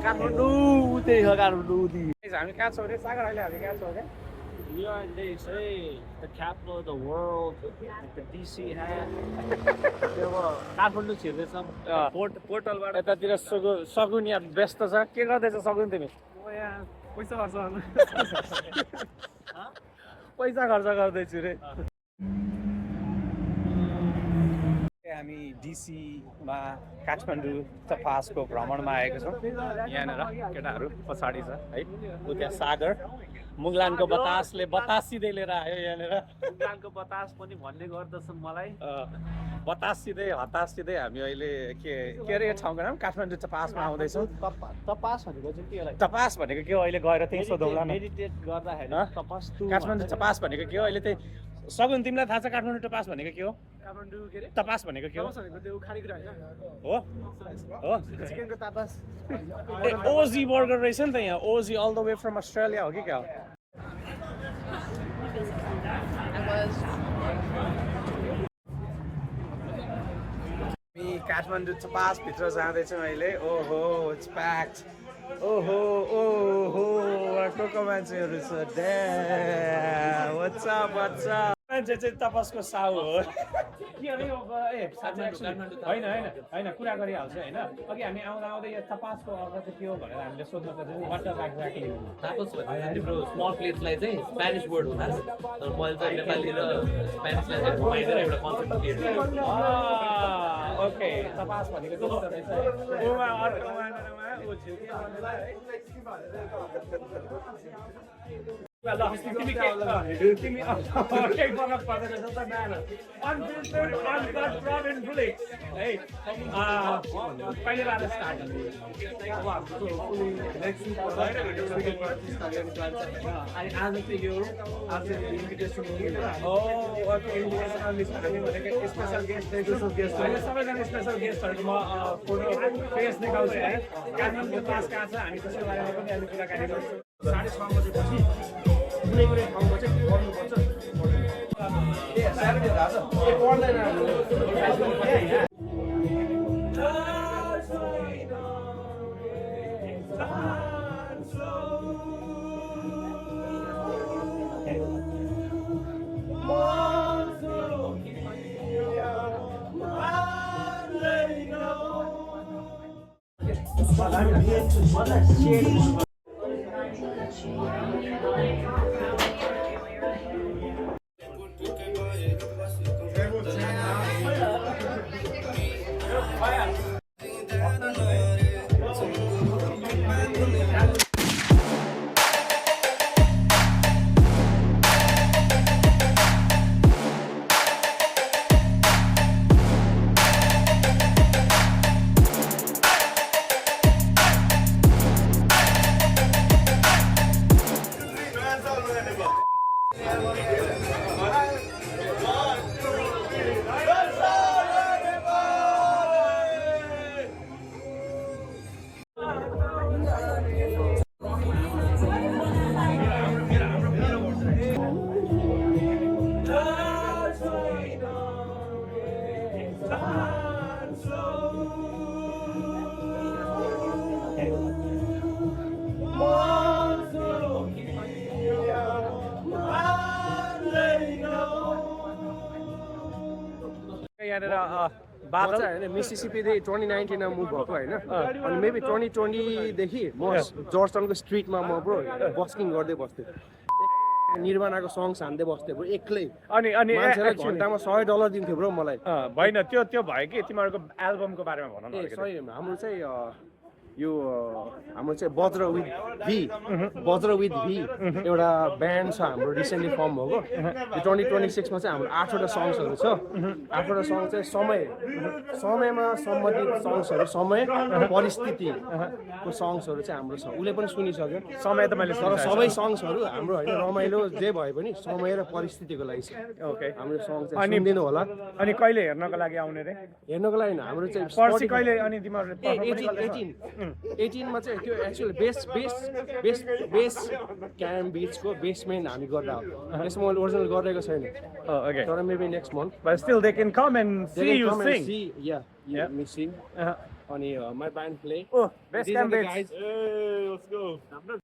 काठमाडौँ त्यही हो काठमाडौँ हामी कहाँ छौँ रे सागर अहिले हामी कहाँ छौँ क्या We are in DC, the capital of the world, like the DC hat. Kathmandu छिर्दैछौँ पोर्टलबाट यतातिर सगुन यहाँ व्यस्त छ के गर्दैछ सगुन तिमी यहाँ पैसा खर्च गर्नु पैसा खर्च गर्दैछु रे हामी डिसीमा काठमाडौँ तपासको भ्रमणमा आएको छौँ यहाँनिर केटाहरू पछाडि छ है उ त्यहाँ सागर मुगलानको बतासले बतासिँदै लिएर आयो यहाँनिर मुगलानको बतास पनि भन्ने गर्दछन् मलाई बतासिँदै हतासिँदै हामी अहिले के अरे यो ठाउँको नाम काठमाडौँ तपासमा आउँदैछौँ तपास भनेको चाहिँ के होला तपास भनेको के हो अहिले गएर त्यही सोधौँला न मेडिटेट गर्दाखेरि तपास काठमाडौँ तपास भनेको के हो अहिले त्यही सगुन तिमीलाई थाहा छ काठमाडौँ तपास भनेको के हो काठमाडौँ के अरे तपास भनेको के हो त्यो खानेकुरा हो हो चिकनको तापास ओजी बर्गर रहेछ नि त यहाँ ओजी all the way from Australia हो कि क्या हो हामी काठमाडौँ तपासभित्र जाँदैछौँ अहिले ओहो इट्स प्याक्ड ओहो ओहो टोको मान्छेहरू छ ड्याम व्हाट्स अप मान्छे चाहिँ तपासको साउ हो के अरे होइन होइन होइन कुरा गरिहाल्छ होइन अघि हामी आउँदा आउँदै यो तपासको अर्थ चाहिँ के हो भनेर हामीले सोध्नु पर्छ वाट डज एक्ज्याक्टली तापस भन्ने तिम्रो स्मल प्लेट्सलाई चाहिँ स्पेनिस वर्ड हुँदा तर मैले चाहिँ नेपाली र स्पेनिसलाई चाहिँ घुमाइदिएर एउटा कन्सेप्ट लिएर ओके तपास भनेको त्यस्तो रहेछ उमा अर्को उहाँमा ऊ झिउके ल तिमी तिमी केही फरक पर्दैन जस्तो नाना अनफिल्टर्ड अनकट प्रभिन फ्लिक्स है कहिलेबाट स्टार्ट अनि आज चाहिँ यो आज इन्भिटेसन ओके स्पेसल गेस्ट अहिले सबैजना स्पेसल गेस्टहरूको म फोटो फेस देखाउँछु है काठमाडौँ पास कहाँ छ हामी त्यसको बारेमा पनि अहिले कुराकानी गर्छौँ 6:30 बजेपछि कुनै कुनै ठाउँमा चाहिँ गर्नुपर्छ स्याटरडे थाहा छ पर्दैन यहाँनिर बादल होइन मिसिसिपीदेखि 2019 मा मुभ भएको होइन अनि मेबी 2020 देखि म जर्जटाउनको स्ट्रिटमा म ब्रो बस्किङ गर्दै बस्थेँ निर्वाणाको सङ्ग्स हान्दै बस्थेँ ब्रो एक्लै अनि मान्छेलाई घन्टामा $100 दिन्थ्यो ब्रो मलाई होइन त्यो भयो कि तिमीहरूको एल्बमको बारेमा भन न सही हाम्रो चाहिँ यो हाम्रो चाहिँ वज्र विथ भी एउटा ब्यान्ड छ हाम्रो रिसेन्टली फर्म भएको यो 2026 मा चाहिँ हाम्रो 8वटा सङ्ग्सहरू छ 8वटा सङ्ग चाहिँ समयमा सम्बन्धित सङ्ग्सहरू समय परिस्थितिको सङ्ग्सहरू चाहिँ हाम्रो छ उसले पनि सुनिसक्यो समय त मैले तर सबै सङ्ग्सहरू हाम्रो होइन रमाइलो जे भए पनि समय र परिस्थितिको लागि छ ओके हाम्रो सङ्ग चाहिँ सुनिदिनु होला अनि कहिले हेर्नको लागि आउने रे हेर्नको लागि हाम्रो चाहिँ पर्सि कहिले अनि तिमीहरू 18 मा चाहिँ त्यो एक्चुअली बेस क्याम बिट्सको बेसमेन्ट हामी गर्दा हो त्यसमा मैले ओरिजिनल गरेको छैन Oh, okay. तर maybe next month But still, they can come and see you sing. Yeah, me sing. Uh-huh. अनि my band play. Oh, best These are the cam guys. Hey, let's go.